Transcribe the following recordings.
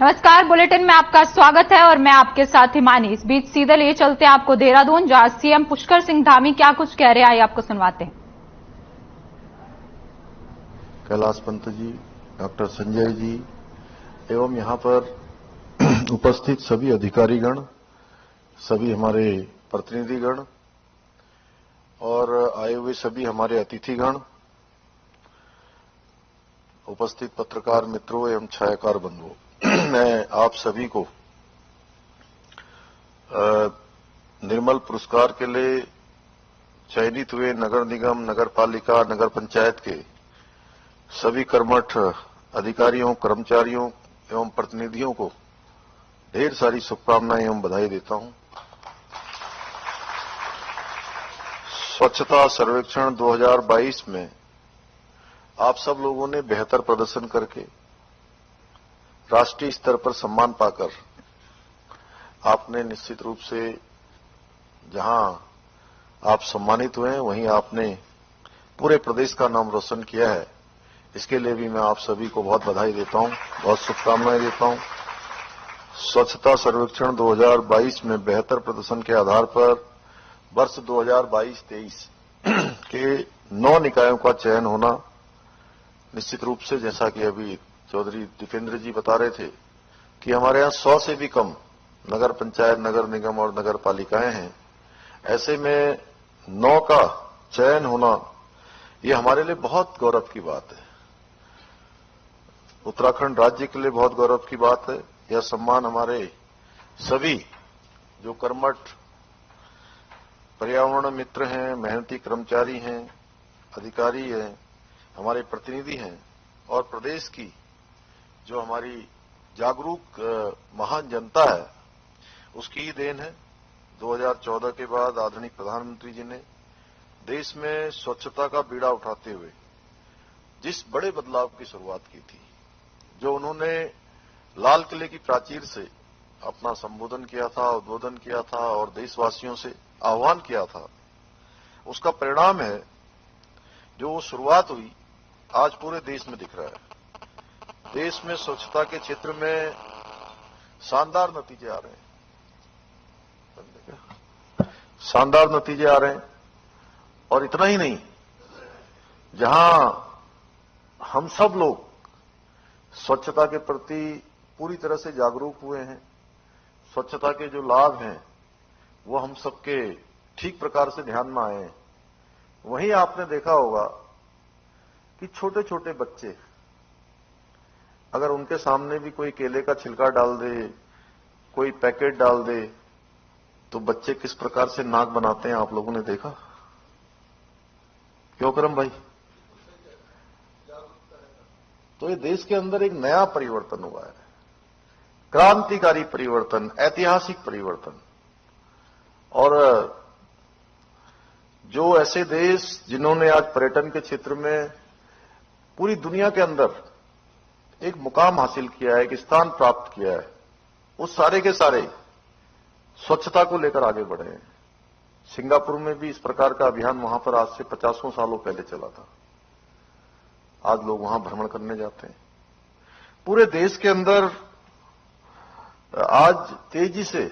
नमस्कार, बुलेटिन में आपका स्वागत है और मैं आपके साथ हिमानी। इस बीच सीधे लिए चलते हैं आपको देहरादून, जहां सीएम पुष्कर सिंह धामी क्या कुछ कह रहे हैं, आइए आपको सुनवाते हैं। कैलाश पंत जी, डॉक्टर संजय जी एवं यहां पर उपस्थित सभी अधिकारीगण, सभी हमारे प्रतिनिधिगण और आए हुए सभी हमारे अतिथिगण, उपस्थित पत्रकार मित्रों एवं छायाकार बंधुओं, मैं आप सभी को निर्मल पुरस्कार के लिए चयनित हुए नगर निगम, नगर पालिका, नगर पंचायत के सभी कर्मठ अधिकारियों, कर्मचारियों एवं प्रतिनिधियों को ढेर सारी शुभकामनाएं एवं बधाई देता हूं। स्वच्छता सर्वेक्षण 2022 में आप सब लोगों ने बेहतर प्रदर्शन करके राष्ट्रीय स्तर पर सम्मान पाकर आपने निश्चित रूप से जहां आप सम्मानित हुए हैं वहीं आपने पूरे प्रदेश का नाम रोशन किया है। इसके लिए भी मैं आप सभी को बहुत बधाई देता हूं, बहुत शुभकामनाएं देता हूं। स्वच्छता सर्वेक्षण 2022 में बेहतर प्रदर्शन के आधार पर वर्ष 2022-23 के 9 निकायों का चयन होना निश्चित रूप से, जैसा कि अभी चौधरी दीपेंद्र जी बता रहे थे कि हमारे यहाँ 100 से भी कम नगर पंचायत, नगर निगम और नगर पालिकाएं हैं। ऐसे में 9 का चयन होना ये हमारे लिए बहुत गौरव की बात है। उत्तराखंड राज्य के लिए बहुत गौरव की बात है। यह सम्मान हमारे सभी जो कर्मठ पर्यावरण मित्र हैं, मेहनती कर्मचारी हैं, अधिकारी हैं, हमारे प्रतिनिधि हैं और प्रदेश की जो हमारी जागरूक महान जनता है उसकी ही देन है। 2014 के बाद आदरणीय प्रधानमंत्री जी ने देश में स्वच्छता का बीड़ा उठाते हुए जिस बड़े बदलाव की शुरुआत की थी, जो उन्होंने लाल किले की प्राचीर से अपना संबोधन किया था, उद्बोधन किया था और देशवासियों से आह्वान किया था, उसका परिणाम है जो शुरुआत हुई आज पूरे देश में दिख रहा है। देश में स्वच्छता के क्षेत्र में शानदार नतीजे आ रहे हैं, शानदार नतीजे आ रहे हैं। और इतना ही नहीं, जहां हम सब लोग स्वच्छता के प्रति पूरी तरह से जागरूक हुए हैं, स्वच्छता के जो लाभ हैं वो हम सबके ठीक प्रकार से ध्यान में आए हैं, वहीं आपने देखा होगा कि छोटे छोटे बच्चे अगर उनके सामने भी कोई केले का छिलका डाल दे, कोई पैकेट डाल दे, तो बच्चे किस प्रकार से नाक बनाते हैं, आप लोगों ने देखा? क्यों करम भाई? तो ये देश के अंदर एक नया परिवर्तन हुआ है, क्रांतिकारी परिवर्तन, ऐतिहासिक परिवर्तन। और जो ऐसे देश जिन्होंने आज पर्यटन के क्षेत्र में पूरी दुनिया के अंदर एक मुकाम हासिल किया है, एक स्थान प्राप्त किया है, उस सारे के सारे स्वच्छता को लेकर आगे बढ़े हैं। सिंगापुर में भी इस प्रकार का अभियान वहां पर आज से 50 सालों पहले चला था। आज लोग वहां भ्रमण करने जाते हैं। पूरे देश के अंदर आज तेजी से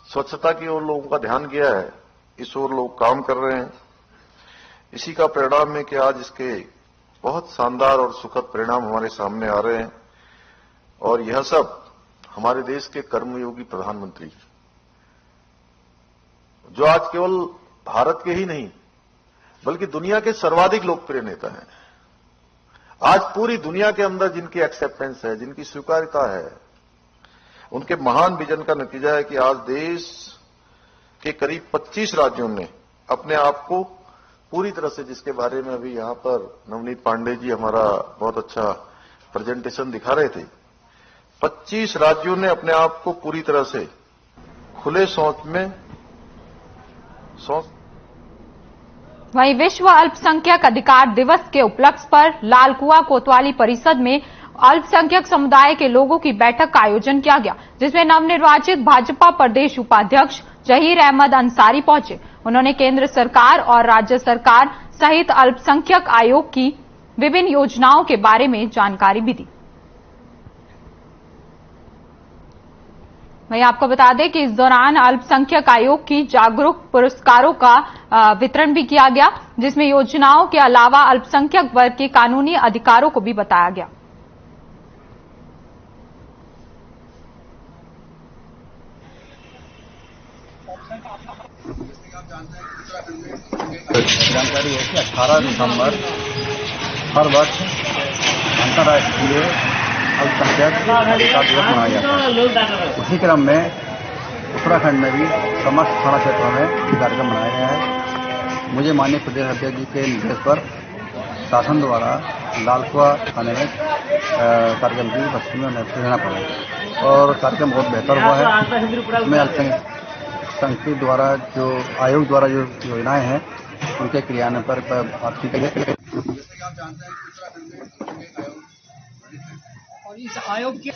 स्वच्छता की ओर लोगों का ध्यान गया है, इस ओर लोग काम कर रहे हैं। इसी का परिणाम है कि आज इसके बहुत शानदार और सुखद परिणाम हमारे सामने आ रहे हैं। और यह सब हमारे देश के कर्मयोगी प्रधानमंत्री, जो आज केवल भारत के ही नहीं बल्कि दुनिया के सर्वाधिक लोकप्रिय नेता हैं, आज पूरी दुनिया के अंदर जिनकी एक्सेप्टेंस है, जिनकी स्वीकार्यता है, उनके महान विजन का नतीजा है कि आज देश के करीब 25 राज्यों ने अपने आप को पूरी तरह से, जिसके बारे में अभी यहां पर नवनीत पांडे जी हमारा बहुत अच्छा प्रेजेंटेशन दिखा रहे थे, 25 राज्यों ने अपने आप को पूरी तरह से खुले शौच में वहीं विश्व अल्पसंख्यक अधिकार दिवस के उपलक्ष्य पर लालकुआं कोतवाली परिषद में अल्पसंख्यक समुदाय के लोगों की बैठक का आयोजन किया गया, जिसमें नवनिर्वाचित भाजपा प्रदेश उपाध्यक्ष जहीर अहमद अंसारी पहुंचे। उन्होंने केंद्र सरकार और राज्य सरकार सहित अल्पसंख्यक आयोग की विभिन्न योजनाओं के बारे में जानकारी भी दी। वहीं आपको बता दें कि इस दौरान अल्पसंख्यक आयोग की जागरूक पुरस्कारों का वितरण भी किया गया, जिसमें योजनाओं के अलावा अल्पसंख्यक वर्ग के कानूनी अधिकारों को भी बताया गया। जानकारी है कि 18 दिसंबर हर वर्ष अंतर्राष्ट्रीय अल्पसंख्यक अधिकार दिवस मनाया जाता है। उसी क्रम में उत्तराखंड में भी समस्त थाना क्षेत्रों में ये कार्यक्रम मनाया गया है। मुझे माननीय प्रदेश अध्यक्ष जी के निर्देश पर शासन द्वारा लालकुआ थाने में कार्यक्रम की उपस्थिति में नेतृत्व देना पड़ा और कार्यक्रम बहुत बेहतर हुआ है। इसमें अल्पसंख्यक द्वारा जो आयोग द्वारा जो योजनाएं हैं उनके क्रियान्वयन पर बात की गई है। जैसे कि आप जानते हैं उत्तराखंड में और इस आयोग के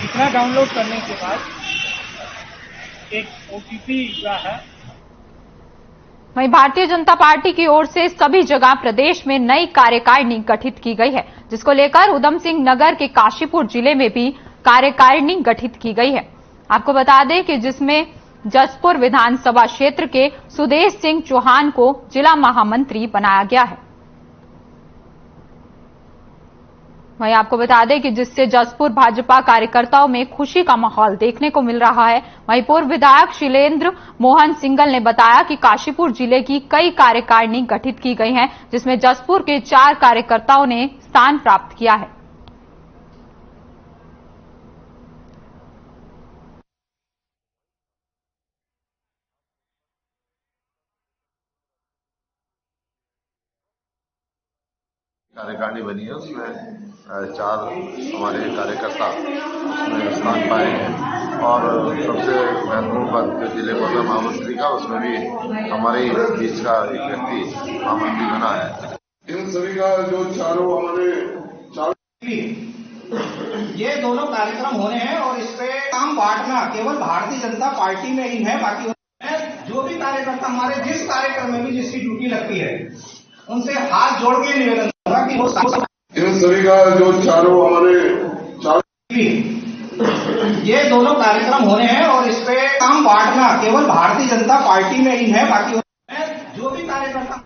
इतना डाउनलोड करने के बाद एक OTP हुआ है। वहीं भारतीय जनता पार्टी की ओर से सभी जगह प्रदेश में नई कार्यकारिणी गठित की गई है, जिसको लेकर उधम सिंह नगर के काशीपुर जिले में भी कार्यकारिणी गठित की गई है। आपको बता दें कि जिसमें जसपुर विधानसभा क्षेत्र के सुदेश सिंह चौहान को जिला महामंत्री बनाया गया है। वहीं आपको बता दें कि जिससे जसपुर भाजपा कार्यकर्ताओं में खुशी का माहौल देखने को मिल रहा है। वहीं पूर्व विधायक शिलेंद्र मोहन सिंगल ने बताया कि काशीपुर जिले की कई कार्यकारिणी गठित की गई हैं, जिसमें जसपुर के 4 कार्यकर्ताओं ने स्थान प्राप्त किया है। कार्यकारिणी बनी है, उसमें 4 हमारे कार्यकर्ता उसमें स्थान पाए हैं और सबसे महत्वपूर्ण बात जो जिले को महामंत्री का, उसमें भी हमारे बीच का एक व्यक्ति महामंत्री बना है। इन सभी का जो चारों हमारे ये दोनों कार्यक्रम होने हैं और इस पे काम बांटना केवल भारतीय जनता पार्टी में ही है। बाकी जो भी कार्यकर्ता हमारे जिस कार्यक्रम में भी जिसकी ड्यूटी लगती है उनसे हाथ जोड़ के निवेदन होगा कि वो इन सभी का जो चारों हमारे ये दोनों कार्यक्रम होने हैं और इस पे काम बांटना केवल भारतीय जनता पार्टी में ही है। बाकी जो भी कार्यकर्ता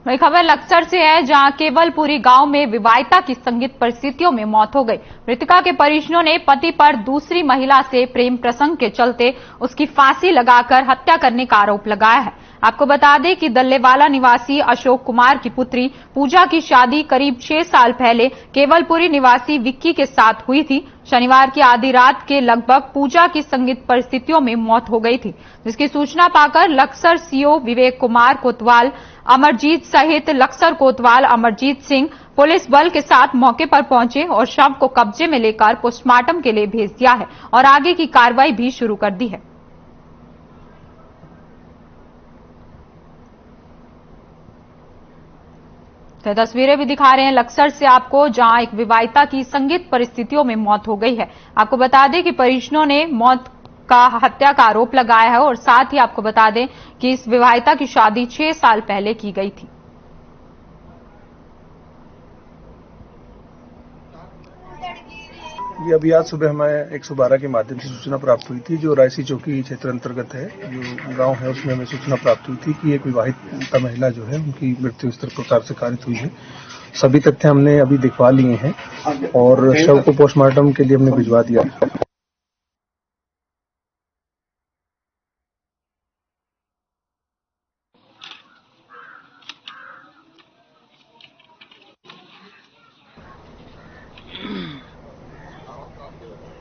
वही खबर लक्सर से है, जहां केवलपुरी गांव में विवाहिता की संदिग्ध परिस्थितियों में मौत हो गई। मृतका के परिजनों ने पति पर दूसरी महिला से प्रेम प्रसंग के चलते उसकी फांसी लगाकर हत्या करने का आरोप लगाया है। आपको बता दें कि दल्लेवाला निवासी अशोक कुमार की पुत्री पूजा की शादी करीब 6 साल पहले केवलपुरी निवासी विक्की के साथ हुई थी। शनिवार की आधी रात के लगभग पूजा की संदिग्ध परिस्थितियों में मौत हो गई थी, जिसकी सूचना पाकर लक्सर सीओ विवेक कुमार कोतवाल अमरजीत सहित लक्सर कोतवाल अमरजीत सिंह पुलिस बल के साथ मौके पर पहुंचे और शव को कब्जे में लेकर पोस्टमार्टम के लिए भेज दिया है और आगे की कार्रवाई भी शुरू कर दी है। तो तस्वीरें भी दिखा रहे हैं लक्सर से आपको, जहां एक विवाहिता की संदिग्ध परिस्थितियों में मौत हो गई है। आपको बता दें कि परिजनों ने मौत का हत्या का आरोप लगाया है और साथ ही आपको बता दें कि इस विवाहिता की शादी 6 साल पहले की गई थी। ये अभी आज सुबह हमें 112 के माध्यम से सूचना प्राप्त हुई थी, जो रायसी चौकी क्षेत्र अंतर्गत है, जो गांव है, उसमें हमें सूचना प्राप्त हुई थी कि एक विवाहित महिला जो है उनकी मृत्यु इस प्रकार से कारित हुई है। सभी तथ्य हमने अभी दिखवा लिए हैं और शव को पोस्टमार्टम के लिए हमने भिजवा दिया।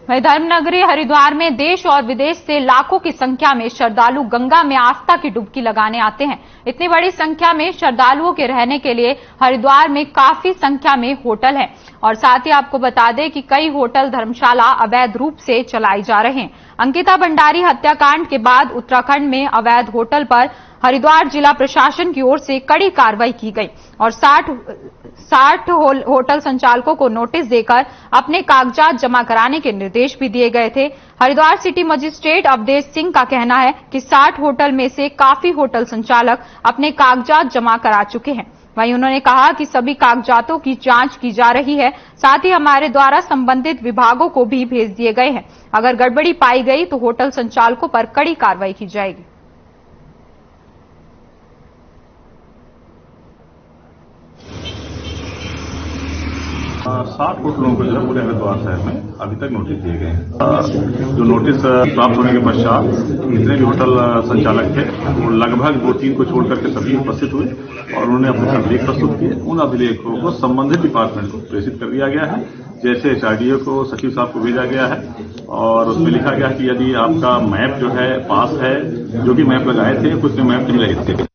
वहीं धर्मनगरी हरिद्वार में देश और विदेश से लाखों की संख्या में श्रद्धालु गंगा में आस्था की डुबकी लगाने आते हैं। इतनी बड़ी संख्या में श्रद्धालुओं के रहने के लिए हरिद्वार में काफी संख्या में होटल हैं और साथ ही आपको बता दें कि कई होटल धर्मशाला अवैध रूप से चलाई जा रहे हैं। अंकिता भंडारी हत्याकांड के बाद उत्तराखंड में अवैध होटल पर हरिद्वार जिला प्रशासन की ओर से कड़ी कार्रवाई की गई और 60 होटल संचालकों को नोटिस देकर अपने कागजात जमा कराने के निर्देश भी दिए गए थे। हरिद्वार सिटी मजिस्ट्रेट अवधेश सिंह का कहना है कि 60 होटल में से काफी होटल संचालक अपने कागजात जमा करा चुके हैं। वहीं उन्होंने कहा कि सभी कागजातों की जांच की जा रही है। साथ ही हमारे द्वारा संबंधित विभागों को भी भेज दिए गए हैं। अगर गड़बड़ी पाई गई तो होटल संचालकों पर कड़ी कार्रवाई की जाएगी। 60 होटलों को जो है पूरे हरिद्वार शहर में अभी तक नोटिस दिए गए हैं। जो नोटिस प्राप्त होने के पश्चात जितने भी होटल संचालक थे वो लगभग 2-3 को छोड़ करके सभी उपस्थित हुए और उन्होंने अपने अभिलेख प्रस्तुत किए। उन अभिलेखों को संबंधित डिपार्टमेंट को प्रेषित कर दिया गया है। जैसे HRDO को सचिव साहब को भेजा गया है और उसमें लिखा गया कि यदि आपका मैप जो है पास है, जो भी मैप लगाए थे कुछ में मैप नहीं लगे थे।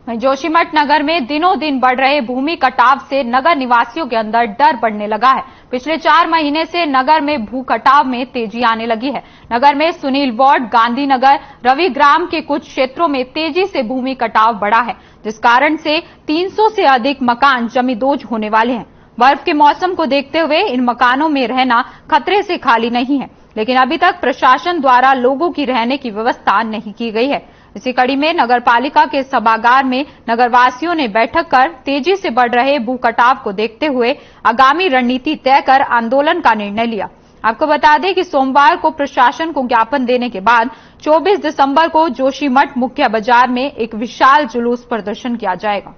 जोशीमठ नगर में दिनों दिन बढ़ रहे भूमि कटाव से नगर निवासियों के अंदर डर बढ़ने लगा है। पिछले 4 महीने से नगर में भू कटाव में तेजी आने लगी है। नगर में सुनील वार्ड, गांधीनगर, रविग्राम के कुछ क्षेत्रों में तेजी से भूमि कटाव बढ़ा है, जिस कारण से 300 से अधिक मकान जमींदोज होने वाले हैं। बर्फ के मौसम को देखते हुए इन मकानों में रहना खतरे से खाली नहीं है, लेकिन अभी तक प्रशासन द्वारा लोगों की रहने की व्यवस्था नहीं की गई है। इसी कड़ी में नगर पालिका के सभागार में नगरवासियों ने बैठक कर तेजी से बढ़ रहे भू कटाव को देखते हुए आगामी रणनीति तय कर आंदोलन का निर्णय लिया। आपको बता दें कि सोमवार को प्रशासन को ज्ञापन देने के बाद 24 दिसंबर को जोशीमठ मुख्य बाजार में एक विशाल जुलूस प्रदर्शन किया जाएगा।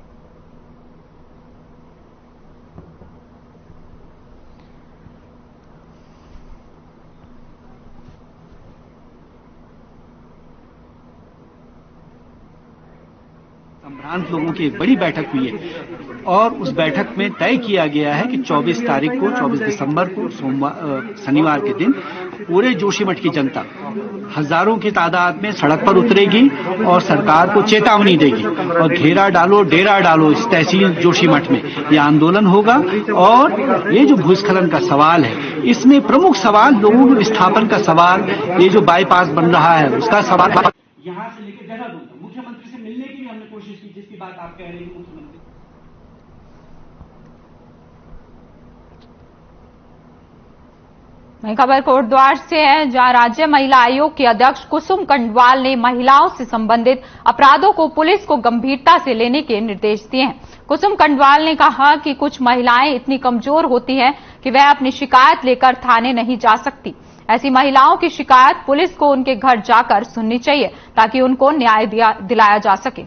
संभ्रांत लोगों की एक बड़ी बैठक हुई है और उस बैठक में तय किया गया है कि 24 तारीख को 24 दिसंबर को शनिवार के दिन पूरे जोशीमठ की जनता हजारों की तादाद में सड़क पर उतरेगी और सरकार को चेतावनी देगी और घेरा डालो डेरा डालो इस तहसील जोशीमठ में यह आंदोलन होगा। और ये जो भूस्खलन का सवाल है इसमें प्रमुख सवाल लोगों के विस्थापन का सवाल, ये जो बाईपास बन रहा है उसका सवाल। यहाँ से लेकर देहरादून तक मुख्यमंत्री से मिलने की भी हमने कोशिश की, जिसकी बात आप कह रहे हैं मुख्यमंत्री। नई खबर कोटद्वार से है, जहां राज्य महिला आयोग के अध्यक्ष कुसुम कंडवाल ने महिलाओं से संबंधित अपराधों को पुलिस को गंभीरता से लेने के निर्देश दिए हैं। कुसुम कंडवाल ने कहा कि कुछ महिलाएं इतनी कमजोर होती हैं कि वह अपनी शिकायत लेकर थाने नहीं जा सकती। ऐसी महिलाओं की शिकायत पुलिस को उनके घर जाकर सुननी चाहिए ताकि उनको न्याय दिलाया जा सके।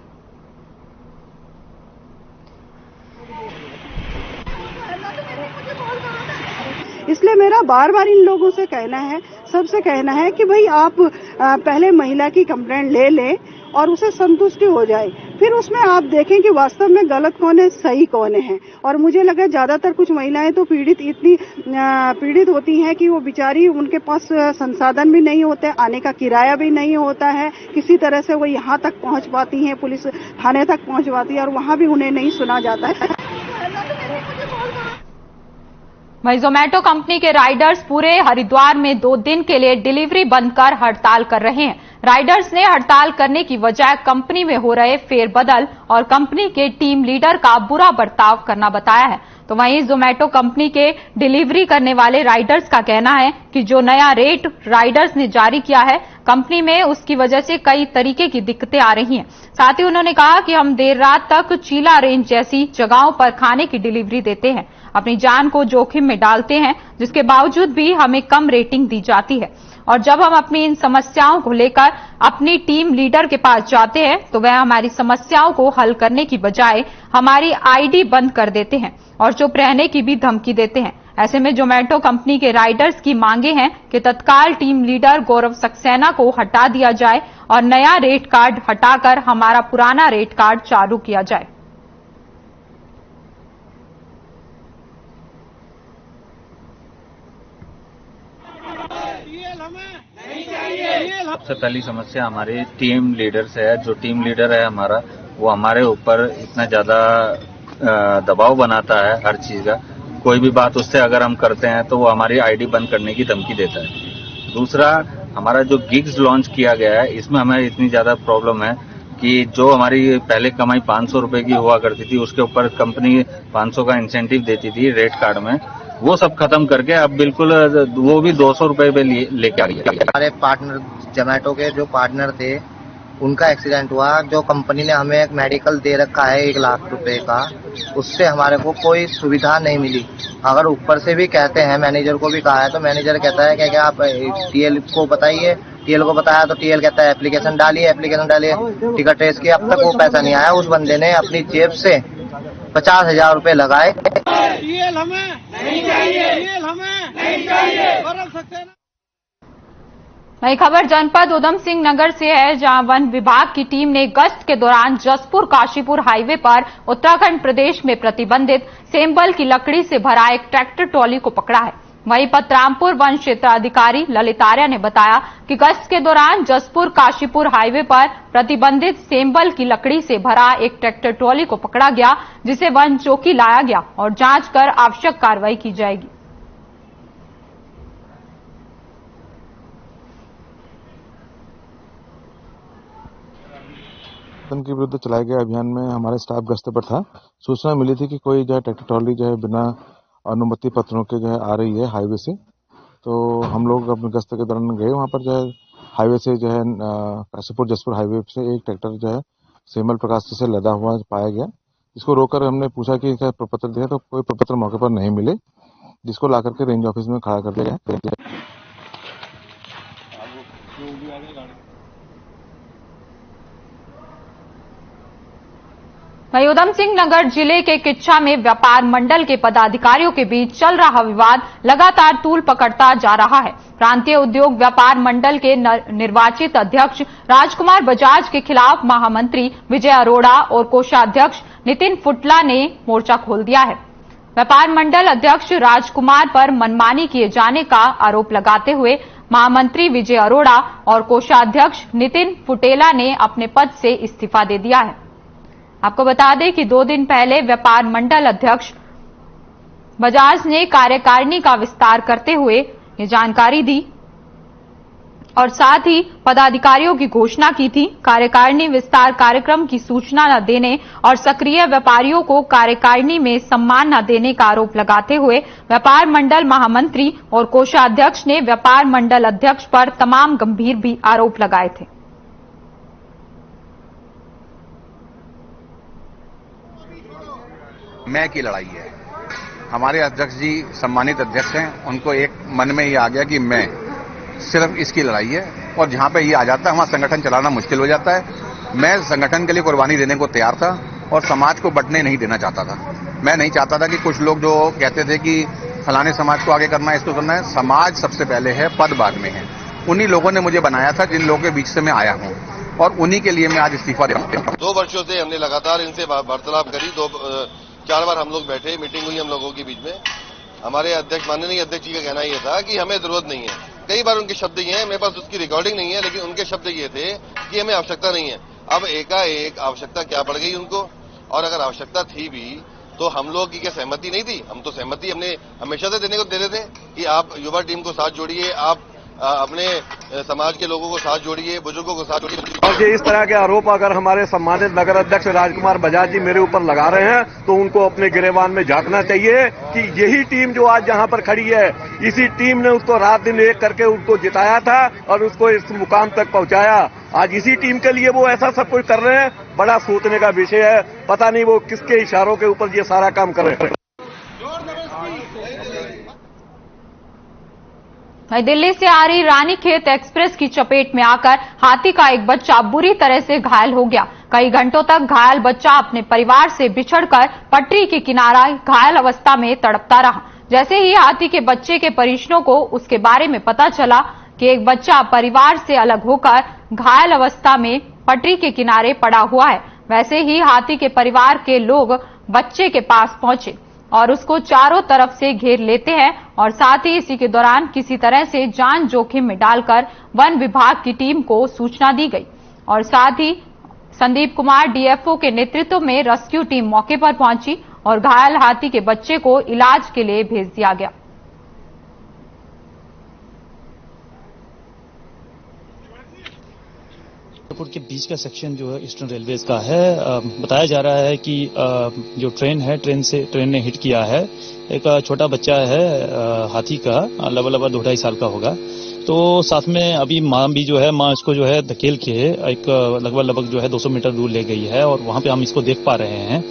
इसलिए मेरा बार बार इन लोगों से कहना है, सबसे कहना है कि भाई आप पहले महिला की कंप्लेंट ले लें और उसे संतुष्टि हो जाए, फिर उसमें आप देखें कि वास्तव में गलत कौन है सही कौन है। और मुझे लगा ज्यादातर कुछ महिलाएं तो इतनी पीड़ित होती हैं कि वो बेचारी उनके पास संसाधन भी नहीं होते, आने का किराया भी नहीं होता है, किसी तरह से वो यहाँ तक पहुँच पाती हैं, पुलिस थाने तक पहुँच पाती है और वहाँ भी उन्हें नहीं सुना जाता है। वहीं जोमेटो कंपनी के राइडर्स पूरे हरिद्वार में 2 दिन के लिए डिलीवरी बंद कर हड़ताल कर रहे हैं। राइडर्स ने हड़ताल करने की वजह कंपनी में हो रहे फेरबदल और कंपनी के टीम लीडर का बुरा बर्ताव करना बताया है। तो वहीं जोमेटो कंपनी के डिलीवरी करने वाले राइडर्स का कहना है कि जो नया रेट राइडर्स ने जारी किया है कंपनी में, उसकी वजह से कई तरीके की दिक्कतें आ रही हैं। साथ ही उन्होंने कहा कि हम देर रात तक चीला रेंज जैसी जगहों पर खाने की डिलीवरी देते हैं, अपनी जान को जोखिम में डालते हैं, जिसके बावजूद भी हमें कम रेटिंग दी जाती है। और जब हम अपनी इन समस्याओं को लेकर अपनी टीम लीडर के पास जाते हैं तो वह हमारी समस्याओं को हल करने की बजाय हमारी आईडी बंद कर देते हैं और चुप रहने की भी धमकी देते हैं। ऐसे में जोमेटो कंपनी के राइडर्स की मांगे हैं कि तत्काल टीम लीडर गौरव सक्सेना को हटा दिया जाए और नया रेट कार्ड हटाकर हमारा पुराना रेट कार्ड चालू किया जाए। सबसे पहली समस्या हमारी टीम लीडर से है। जो टीम लीडर है हमारा, वो हमारे ऊपर इतना ज्यादा दबाव बनाता है हर चीज का। कोई भी बात उससे अगर हम करते हैं तो वो हमारी आईडी बंद करने की धमकी देता है। दूसरा, हमारा जो गिग्स लॉन्च किया गया है, इसमें हमें इतनी ज्यादा प्रॉब्लम है कि जो हमारी पहले कमाई 500 रुपए की हुआ करती थी, उसके ऊपर कंपनी 500 का इंसेंटिव देती थी रेट कार्ड में, वो सब खत्म करके अब बिल्कुल वो भी 200 रुपए पे लेके आ रही है। हमारे पार्टनर जोमेटो के जो पार्टनर थे, उनका एक्सीडेंट हुआ। जो कंपनी ने हमें एक मेडिकल दे रखा है 1 लाख रुपए का, उससे हमारे को कोई सुविधा नहीं मिली। अगर ऊपर से भी कहते हैं, मैनेजर को भी कहा है, तो मैनेजर कहता है कि आप टीएल को बताइए। टीएल को बताया तो टीएल कहता है एप्लीकेशन डालिए, टिकट रेस की। अब तक वो पैसा नहीं आया। उस बंदे ने अपनी जेब से 50,000 रुपए लगाए। टीएल हमें नहीं चाहिए, टीएल हमें नहीं चाहिए। बदल सकते हैं। नई खबर जनपद उधम सिंह नगर से है, जहां वन विभाग की टीम ने गश्त के दौरान जसपुर काशीपुर हाईवे पर उत्तराखंड प्रदेश में प्रतिबंधित सेम्बल की लकड़ी से भरा एक ट्रैक्टर ट्रॉली को पकड़ा है। वहीं पतरामपुर वन क्षेत्र अधिकारी ललित आर्य ने बताया कि गश्त के दौरान जसपुर काशीपुर हाईवे पर प्रतिबंधित सेम्बल की लकड़ी से भरा एक ट्रैक्टर ट्रॉली को पकड़ा गया, जिसे वन चौकी लाया गया और जांच कर आवश्यक कार्रवाई की जाएगी। के विरुद्ध चलाए गए अभियान में हमारे स्टाफ गश्त पर था। सूचना मिली थी कि कोई जो है ट्रैक्टर ट्रॉली जो है बिना अनुमति पत्रों के जो है आ रही है हाईवे से, तो हम लोग अपने गश्त के दौरान गए। वहां पर जो है हाईवे से जो है काशीपुर जसपुर हाईवे से एक ट्रैक्टर जो है सेमल प्रकाश से लदा हुआ पाया गया। इसको रोककर हमने पूछा कि क्या प्रपत्र दिया, तो कोई प्रपत्र मौके पर नहीं मिले, जिसको ला करके रेंज ऑफिस में खड़ा कर दिया गया। वहीं उधम सिंह नगर जिले के किच्छा में व्यापार मंडल के पदाधिकारियों के बीच चल रहा विवाद लगातार तूल पकड़ता जा रहा है। प्रांतीय उद्योग व्यापार मंडल के निर्वाचित अध्यक्ष राजकुमार बजाज के खिलाफ महामंत्री विजय अरोड़ा और कोषाध्यक्ष नितिन फुटला ने मोर्चा खोल दिया है। व्यापार मंडल अध्यक्ष राजकुमार पर मनमानी किए जाने का आरोप लगाते हुए महामंत्री विजय अरोड़ा और कोषाध्यक्ष नितिन फुटेला ने अपने पद से इस्तीफा दे दिया है। आपको बता दें कि 2 दिन पहले व्यापार मंडल अध्यक्ष बजाज ने कार्यकारिणी का विस्तार करते हुए ये जानकारी दी और साथ ही पदाधिकारियों की घोषणा की थी। कार्यकारिणी विस्तार कार्यक्रम की सूचना न देने और सक्रिय व्यापारियों को कार्यकारिणी में सम्मान न देने का आरोप लगाते हुए व्यापार मंडल महामंत्री और कोषाध्यक्ष ने व्यापार मंडल अध्यक्ष पर तमाम गंभीर भी आरोप लगाए थे। मैं की लड़ाई है। हमारे अध्यक्ष जी सम्मानित अध्यक्ष हैं, उनको एक मन में ये आ गया कि मैं सिर्फ इसकी लड़ाई है, और जहां पे ये आ जाता है वहां संगठन चलाना मुश्किल हो जाता है। मैं संगठन के लिए कुर्बानी देने को तैयार था और समाज को बंटने नहीं देना चाहता था। मैं नहीं चाहता था कि कुछ लोग जो कहते थे कि फलाने समाज को आगे करना है, इसको करना है। समाज सबसे पहले है, पद बाद में है। उन्हीं लोगों ने मुझे बनाया था जिन लोगों के बीच से मैं आया हूं, और उन्हीं के लिए मैं आज इस्तीफा दे रहा हूं। 2 वर्षों से हमने लगातार इनसे वार्तालाप करी। 4 बार हम लोग बैठे, मीटिंग हुई हम लोगों के बीच में। हमारे अध्यक्ष, माननीय अध्यक्ष जी का कहना यह था कि हमें जरूरत नहीं है। कई बार उनके शब्द ये हैं, मेरे पास उसकी रिकॉर्डिंग नहीं है, लेकिन उनके शब्द ये थे कि हमें आवश्यकता नहीं है। अब एकाएक आवश्यकता क्या पड़ गई उनको, और अगर आवश्यकता थी भी तो हम लोग की क्या सहमति नहीं थी? हम तो सहमति हमने हमेशा से देने को दे रहे थे कि आप युवा टीम को साथ जोड़िए, आप अपने समाज के लोगों को साथ जोड़िए, बुजुर्गों को साथ जोड़िए। और ये इस तरह के आरोप अगर हमारे सम्मानित नगर अध्यक्ष राजकुमार बजाज जी मेरे ऊपर लगा रहे हैं, तो उनको अपने गिरेबान में झांकना चाहिए कि यही टीम जो आज यहाँ पर खड़ी है, इसी टीम ने उसको रात दिन एक करके उसको जिताया था और उसको इस मुकाम तक पहुंचाया। आज इसी टीम के लिए वो ऐसा सब कुछ कर रहे हैं, बड़ा सोचने का विषय है। पता नहीं वो किसके इशारों के ऊपर ये सारा काम कर रहे हैं। नई दिल्ली से आ रही रानीखेत एक्सप्रेस की चपेट में आकर हाथी का एक बच्चा बुरी तरह से घायल हो गया। कई घंटों तक घायल बच्चा अपने परिवार से बिछड़कर पटरी के किनारा घायल अवस्था में तड़पता रहा। जैसे ही हाथी के बच्चे के परिजनों को उसके बारे में पता चला कि एक बच्चा परिवार से अलग होकर घायल अवस्था में पटरी के किनारे पड़ा हुआ है, वैसे ही हाथी के परिवार के लोग बच्चे के पास पहुंचे और उसको चारों तरफ से घेर लेते हैं और साथ ही इसी के दौरान किसी तरह से जान जोखिम में डालकर वन विभाग की टीम को सूचना दी गई और साथ ही संदीप कुमार डीएफओ के नेतृत्व में रेस्क्यू टीम मौके पर पहुंची और घायल हाथी के बच्चे को इलाज के लिए भेज दिया गया। एयरपोर्ट के बीच का सेक्शन जो है ईस्टर्न रेलवेज का है। बताया जा रहा है कि जो ट्रेन है ट्रेन ने हिट किया है। एक छोटा बच्चा है हाथी का, लगभग 2-2.5 साल का होगा। तो साथ में अभी माँ भी जो है, माँ इसको जो है धकेल के एक लगभग जो है 200 मीटर दूर ले गई है और वहां पे हम इसको देख पा रहे हैं।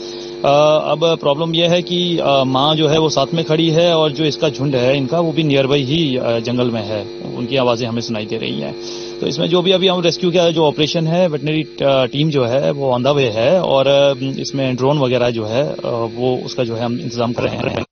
अब प्रॉब्लम यह है कि माँ जो है वो साथ में खड़ी है और जो इसका झुंड है इनका वो भी नियर बाई ही जंगल में है। उनकी आवाजें हमें सुनाई दे रही हैं। तो इसमें जो भी अभी हम रेस्क्यू का जो ऑपरेशन है, वेटनरी टीम जो है वो ऑन द वे है और इसमें ड्रोन वगैरह जो है वो उसका जो है हम इंतजाम कर रहे हैं।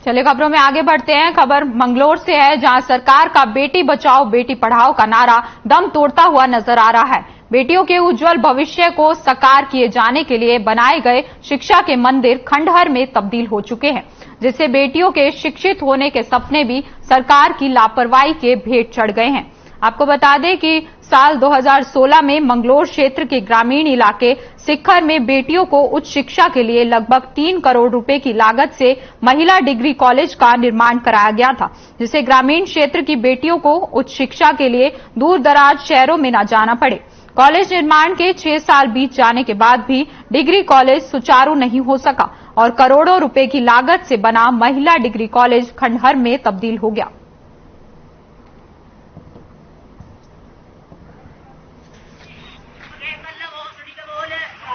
चलिए खबरों में आगे बढ़ते हैं। खबर मंगलोर से है, जहां सरकार का बेटी बचाओ बेटी पढ़ाओ का नारा दम तोड़ता हुआ नजर आ रहा है। बेटियों के उज्जवल भविष्य को साकार किए जाने के लिए बनाए गए शिक्षा के मंदिर खंडहर में तब्दील हो चुके हैं, जिससे बेटियों के शिक्षित होने के सपने भी सरकार की लापरवाही के भेंट चढ़ गए हैं। आपको बता दें कि साल 2016 में मंगलोर क्षेत्र के ग्रामीण इलाके सिक्खर में बेटियों को उच्च शिक्षा के लिए लगभग 3 करोड़ रुपए की लागत से महिला डिग्री कॉलेज का निर्माण कराया गया था, जिससे ग्रामीण क्षेत्र की बेटियों को उच्च शिक्षा के लिए दूर दराज शहरों में न जाना पड़े। कॉलेज निर्माण के 6 साल बीत जाने के बाद भी डिग्री कॉलेज सुचारू नहीं हो सका और करोड़ों रुपए की लागत से बना महिला डिग्री कॉलेज खंडहर में तब्दील हो गया।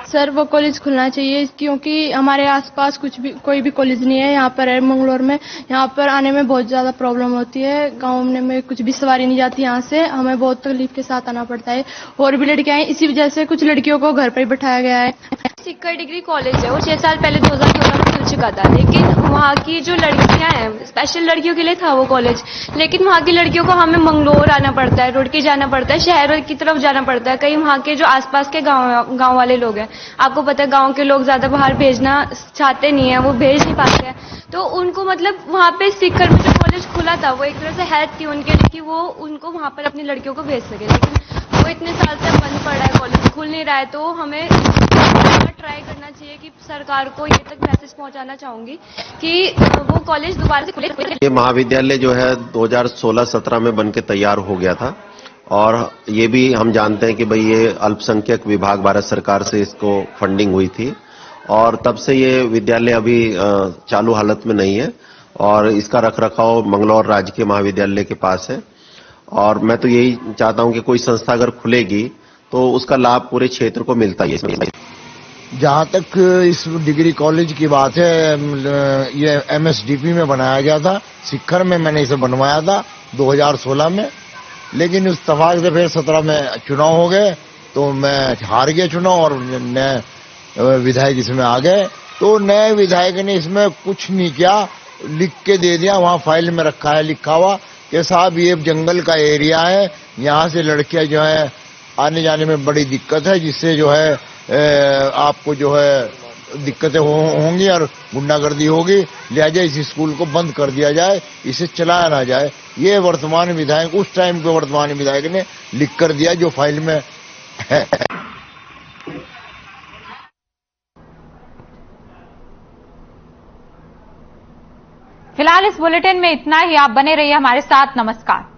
सर वो कॉलेज खुलना चाहिए, क्योंकि हमारे आसपास कोई भी कॉलेज नहीं है। यहाँ पर है मंगलोर में, यहाँ पर आने में बहुत ज्यादा प्रॉब्लम होती है। गांव में कुछ भी सवारी नहीं जाती, यहाँ से हमें बहुत तकलीफ के साथ आना पड़ता है। और भी लड़कियां हैं, इसी वजह से कुछ लड़कियों को घर पर ही बैठाया गया है। सिक्खर डिग्री कॉलेज है, वो 6 साल पहले 2016 में खुल चुका था, लेकिन वहाँ की जो लड़कियां हैं, स्पेशल लड़कियों के लिए था वो कॉलेज, लेकिन वहाँ की लड़कियों को हमें मंगलोर आना पड़ता है, रुड़की जाना पड़ता है, शहर की तरफ जाना पड़ता है। कई वहाँ के जो आसपास के गाँव वाले लोग हैं, आपको पता है गांव के लोग ज्यादा बाहर भेजना चाहते नहीं है, वो भेज नहीं पाते हैं। तो उनको मतलब वहाँ पे सिक्खर में जो कॉलेज खुला था वो एक तरह से हेल्प थी उनके लिए कि वो उनको वहाँ पर अपनी लड़कियों को भेज सके, लेकिन वो इतने साल से बंद पड़ा है, कॉलेज खुल नहीं रहा है। तो हमें ट्राई करना चाहिए कि सरकार को ये तक मैसेज पहुंचाना चाहूंगी कि वो कॉलेज दोबारा से खुले। ये महाविद्यालय जो है 2016-17 में बनके तैयार हो गया था और ये भी हम जानते हैं कि भाई ये अल्पसंख्यक विभाग भारत सरकार से इसको फंडिंग हुई थी और तब से ये विद्यालय अभी चालू हालत में नहीं है और इसका रखरखाव मंगलौर राजकीय महाविद्यालय के पास है। और मैं तो यही चाहता हूं कि कोई संस्था अगर खुलेगी तो उसका लाभ पूरे क्षेत्र को मिलता ही है। जहां तक इस डिग्री कॉलेज की बात है, ये MSDP में बनाया गया था, सिक्खर में मैंने इसे बनवाया था 2016 में, लेकिन उस तफाक से फिर 17 में चुनाव हो गए तो मैं हार गया चुनाव और नए विधायक इसमें आ गए। तो नए विधायक ने इसमें कुछ नहीं किया, लिख के दे दिया, वहाँ फाइल में रखा है लिखा हुआ कि साहब ये जंगल का एरिया है, यहाँ से लड़कियां जो है आने जाने में बड़ी दिक्कत है, जिससे जो है आपको जो है दिक्कतें होंगी और गुंडागर्दी होगी, लिहाजा इस स्कूल को बंद कर दिया जाए, इसे चलाया ना जाए। ये वर्तमान विधायक, उस टाइम के वर्तमान विधायक ने लिख कर दिया जो फाइल में है। फिलहाल इस बुलेटिन में इतना ही। आप बने रहिए हमारे साथ। नमस्कार।